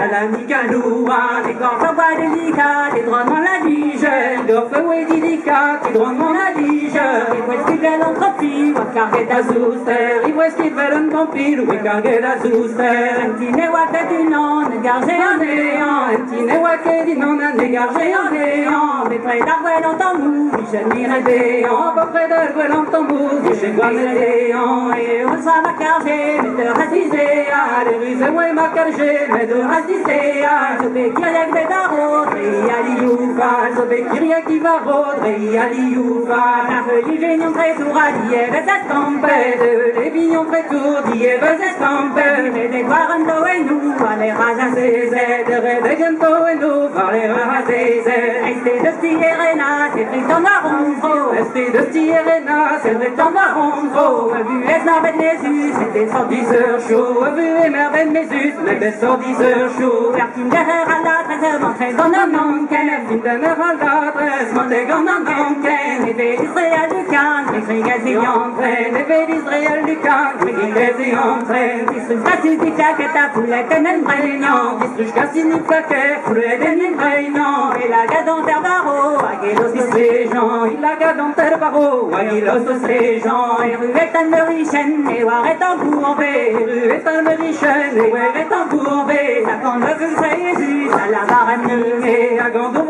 salami galoua, des corps parfois délicats, des droits dans la dige, des feuilles délicats, des droits dans la dige, et où est-ce qu'ils veulent entropie, ou carguer d'azouster, et où est-ce qu'ils veulent entropie, ou carguer d'azouster, un petit néouaké du nom, négargé en néant, un petit néouaké du nom, négargé en néant, des près d'Arguel en tambour, je n'irai déant, pas près d'Arguel en tambour, je n'irai déant, et où ça m'a cargé, mais de racisé, les rues où m'a cargé, mais de racisé, je vais kiryak des darot, et aliyouva, je vais kiryak qui va rodre, et aliyouva, la feuille vignon très tour à lier, les estampes, les vignons très tour, lier, les estampes, et des guaranto et nous, à les raser, des gento et nous, à les raser, et de stierena, c'est pris dans la ronfro, et de stierena, c'est pris dans la ronfro, vu les navettes les us, c'était 110 heures chaud, vu les merveilles mes us, mais 110 heures chaud, Vertine derrière à la 13, montré dans un manquin, Vertine derrière à la 13, montré dans un manquin, et fait l'Israël du Cannes, et frigazé entraîne, et fait l'Israël du Cannes, et frigazé entraîne, distruge cassidica, que ta poulette est même prégnant, distruge cassidica, que poulette est même prégnant, et la gadon terbaro, aguilos tous les gens, il la gadon terbaro, aguilos tous les gens, et rue est un merichen, et war est en bourbé, rue est un merichen, et war est en bourbé, la grande vue Jésus, à la varane neusée, à grande vue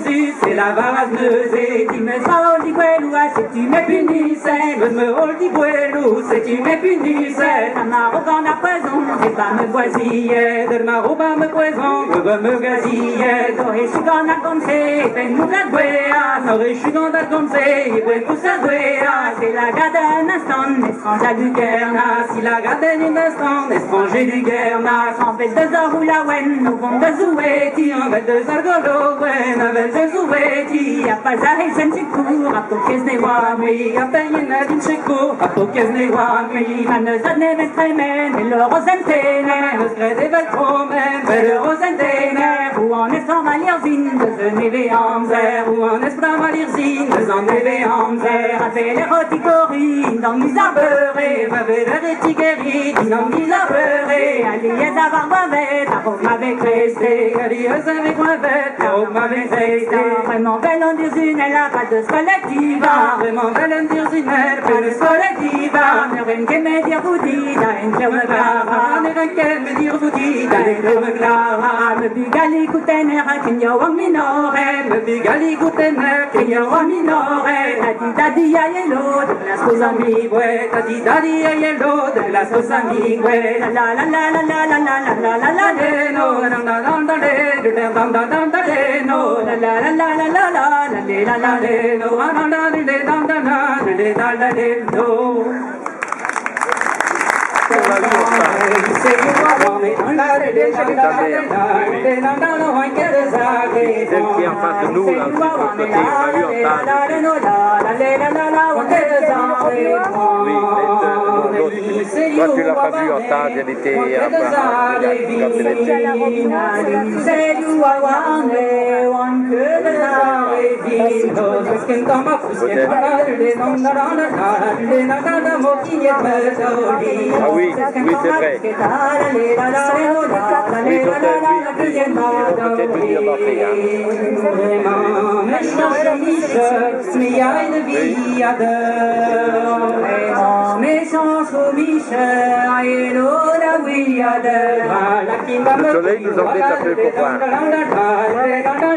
Jésus, c'est la varane neusée, qui me sort du guelou, c'est tu me punissais, me hol du guelou, c'est tu me punissais, ta marocan à poison, et pas me boisillait, de marocan me poison, me gazillait, et je suis gant à goncer, et nous la douéa, et je suis gant à goncer, et nous sa douéa, c'est la garde un instant, étranger du guerna, si la garde un instant, étranger du guerna, en fait 2 heures ou la wen, nous vont de zoueti, en fait 2 heures golo wen, avec de zoueti, a pas à résen si court, a pokez ne wami, a payen à d'une checo, a pokez ne wami, a ne zadne vetremen, et le rosentene, le scred et veltromen, et le rosentene, ou en estant malirzine, de neve amzer, ou en estant malirzine, de neve amzer, a fait l'éroticorine, dans l'isabere, a fait l'éroticorine, dans l'isabere, a lié à barbavet, a robe m'avait resté, a lié avec moi bête, a robe m'avait resté, vraiment belle en dirzine, elle a pas de scolectiva, vraiment belle en dirzine, elle pas de scolectiva, ne rien que me dire vous dit, da une claire me clara, ne rien que me dire vous dit, da une claire me clara, me bigali coutenera, kinyo en minore, me bigali coutenera, kinyo en minore, tadi ayelo, de las cosas amigüe, tadi ayelo, de las cosas amigüe, la la la la la la la la la la la de no, la la la la de, de la la la la de no, la la la la la la la la de la la de no, la la la de la la la de la la de no. Celle qui est en face de nous, là, aussi, de l'autre côté, on l'a vu en oui, mais toi, tu l'as pas vu en stage, elle était quand ah oui, oui, c'est vrai. Oui, peut-être lui avoir fait, le soleil nous embête un peu pour voir. Oui, c'est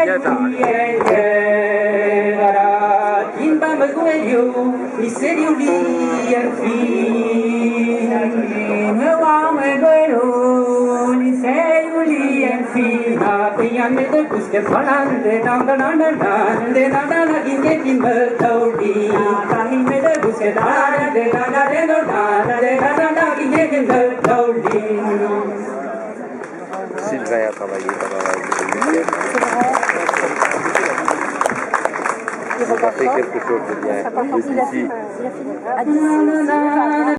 bien ça. Sylvain a travaillé pendant la week-end. Il a fait quelque chose de bien. Il a fini.